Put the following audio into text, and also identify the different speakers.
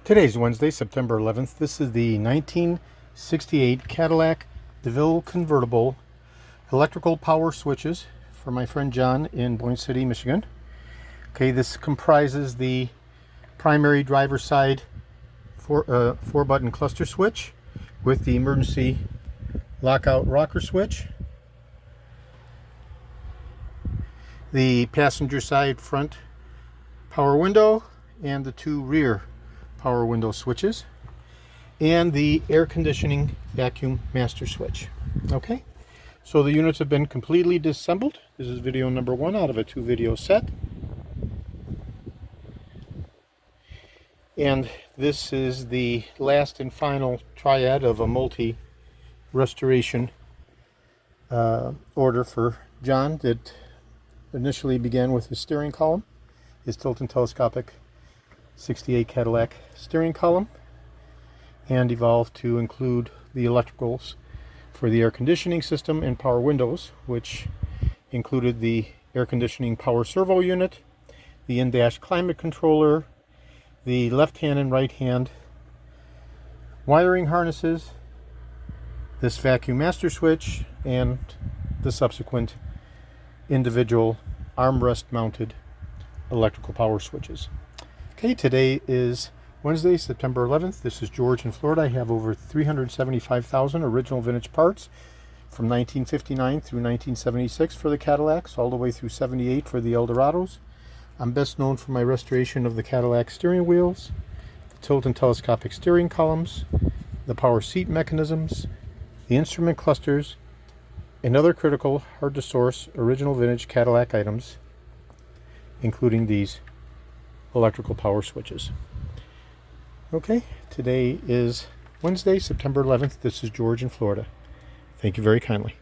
Speaker 1: Today's Wednesday, September 11th. This is the 1968 Cadillac DeVille convertible electrical power switches for my friend John in Boyne City, Michigan. Okay, this comprises the primary driver side four button cluster switch with the emergency lockout rocker switch, the passenger side front power window, and the two rear power window switches, and the air conditioning vacuum master switch. Okay, so the units have been completely disassembled. This is video number 1 out of a 2-video set, and this is the last and final triad of a multi restoration order for John that initially began with his steering column, his tilt and telescopic 68 Cadillac steering column, and evolved to include the electricals for the air conditioning system and power windows, which included the air conditioning power servo unit, the in-dash climate controller, the left hand and right hand wiring harnesses, this vacuum master switch, and the subsequent individual armrest mounted electrical power switches. Okay, today is Wednesday, September 11th. This is George in Florida. I have over 375,000 original vintage parts from 1959 through 1976 for the Cadillacs, all the way through 78 for the Eldorados. I'm best known for my restoration of the Cadillac steering wheels, the tilt and telescopic steering columns, the power seat mechanisms, the instrument clusters, and other critical, hard-to-source, original vintage Cadillac items, including these electrical power switches. Okay, today is Wednesday, September 11th. This is George in Florida. Thank you very kindly.